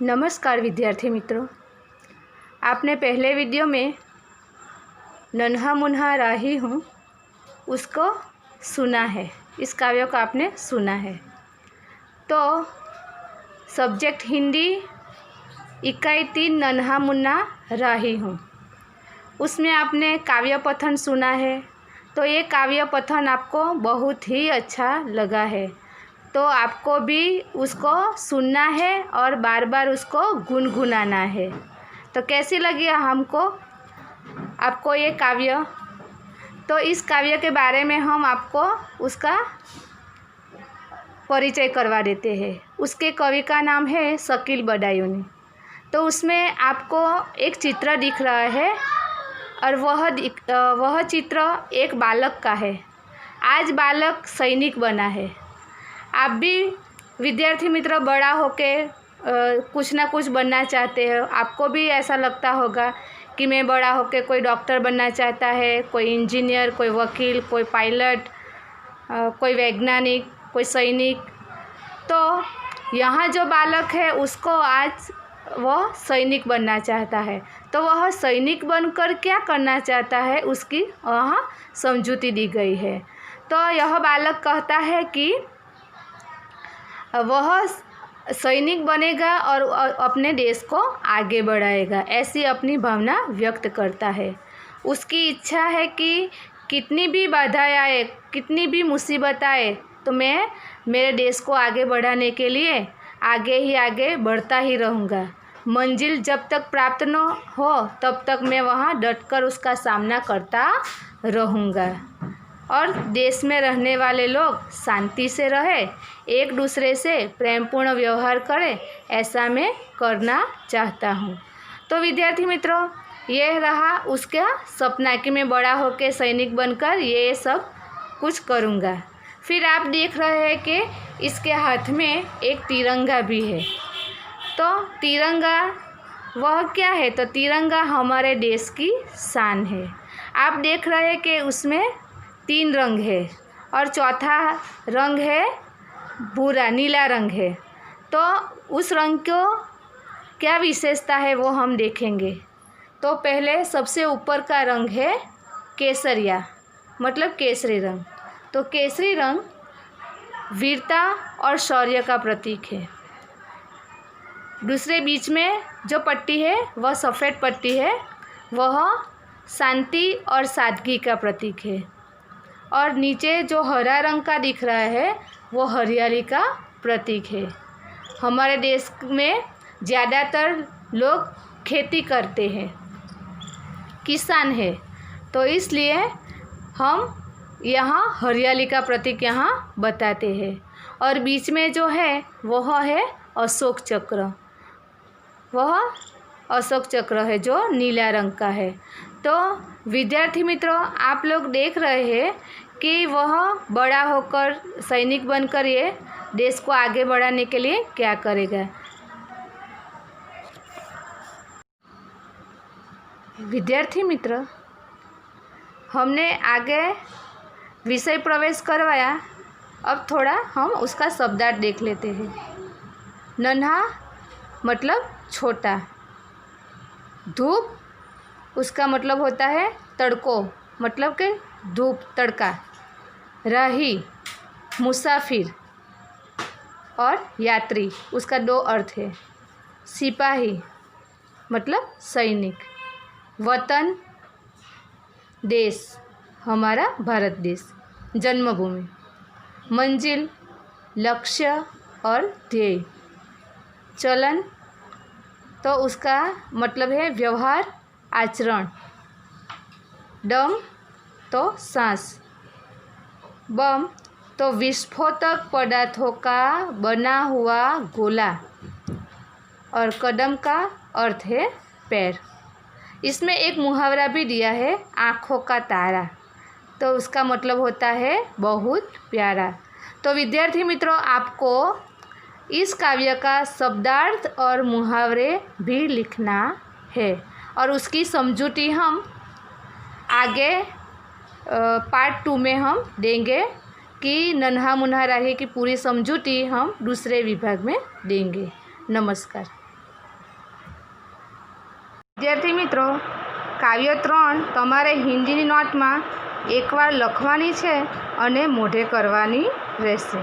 नमस्कार विद्यार्थी मित्रों, आपने पहले वीडियो में नन्हा मुन्हा राही हूँ उसको सुना है। इस काव्य को आपने सुना है। तो सब्जेक्ट हिंदी इकाई 3 नन्हा मुन्ना राही हूँ, उसमें आपने काव्य पठन सुना है। तो ये काव्य पठन आपको बहुत ही अच्छा लगा है, तो आपको भी उसको सुनना है और बार बार उसको गुनगुनाना है। तो कैसी लगी हमको आपको ये काव्य? तो इस काव्य के बारे में हम आपको उसका परिचय करवा देते हैं। उसके कवि का नाम है शकील बदायूनी। तो उसमें आपको एक चित्र दिख रहा है और वह चित्र एक बालक का है। आज बालक सैनिक बना है। आप भी विद्यार्थी मित्र बड़ा होके कुछ ना कुछ बनना चाहते हो। आपको भी ऐसा लगता होगा कि मैं बड़ा होके कोई डॉक्टर बनना चाहता है, कोई इंजीनियर, कोई वकील, कोई पायलट, कोई वैज्ञानिक, कोई सैनिक। तो यहाँ जो बालक है उसको आज वह सैनिक बनना चाहता है। तो वह सैनिक बनकर क्या करना चाहता है उसकी वहाँ समझूती दी गई है। तो यह बालक कहता है कि वह सैनिक बनेगा और अपने देश को आगे बढ़ाएगा, ऐसी अपनी भावना व्यक्त करता है। उसकी इच्छा है कि कितनी भी बाधाएं आए, कितनी भी मुसीबत आए, तो मैं मेरे देश को आगे बढ़ाने के लिए आगे बढ़ता ही रहूँगा। मंजिल जब तक प्राप्त न हो तब तक मैं वहाँ डटकर उसका सामना करता रहूँगा और देश में रहने वाले लोग शांति से रहे, एक दूसरे से प्रेमपूर्ण व्यवहार करें, ऐसा मैं करना चाहता हूँ। तो विद्यार्थी मित्रों, यह रहा उसका सपना कि मैं बड़ा होकर सैनिक बनकर ये सब कुछ करूँगा। फिर आप देख रहे हैं कि इसके हाथ में एक तिरंगा भी है। तो तिरंगा वह क्या है? तो तिरंगा हमारे देश की शान है। आप देख रहे हैं कि उसमें 3 रंग है और चौथा रंग है भूरा, नीला रंग है। तो उस रंग को क्या विशेषता है वो हम देखेंगे। तो पहले सबसे ऊपर का रंग है केसरिया, मतलब केसरी रंग। तो केसरी रंग वीरता और शौर्य का प्रतीक है। दूसरे बीच में जो पट्टी है वह सफ़ेद पट्टी है, वह शांति और सादगी का प्रतीक है। और नीचे जो हरा रंग का दिख रहा है वो हरियाली का प्रतीक है। हमारे देश में ज़्यादातर लोग खेती करते हैं, किसान है, तो इसलिए हम यहाँ हरियाली का प्रतीक यहाँ बताते हैं। और बीच में जो है वह है अशोक चक्र, वह अशोक चक्र है जो नीला रंग का है। तो विद्यार्थी मित्रों, आप लोग देख रहे हैं कि वह बड़ा होकर सैनिक बनकर ये देश को आगे बढ़ाने के लिए क्या करेगा। विद्यार्थी मित्र, हमने आगे विषय प्रवेश करवाया, अब थोड़ा हम उसका शब्दार्थ देख लेते हैं। नन्हा मतलब छोटा, धूप उसका मतलब होता है तड़को, मतलब कि धूप, तड़का। राही मुसाफिर और यात्री, उसका 2 अर्थ है। सिपाही मतलब सैनिक। वतन देश, हमारा भारत देश, जन्मभूमि। मंजिल लक्ष्य और ध्येय। चलन तो उसका मतलब है व्यवहार, आचरण। दम तो सांस। बम तो विस्फोटक पदार्थों का बना हुआ गोला। और कदम का अर्थ है पैर। इसमें एक मुहावरा भी दिया है, आँखों का तारा, तो उसका मतलब होता है बहुत प्यारा। तो विद्यार्थी मित्रों, आपको इस काव्य का शब्दार्थ और मुहावरे भी लिखना है और उसकी समझूती हम आगे पार्ट 2 में हम देंगे कि नन्हा मुन्हा राही की पूरी समझूती हम दूसरे विभाग में देंगे। नमस्कार। વિદ્યાર્થી મિત્રો, કાવ્ય 3 તમારે હિન્દીની નોટમાં એકવાર લખવાની છે અને મોઢે કરવાની રહેશે.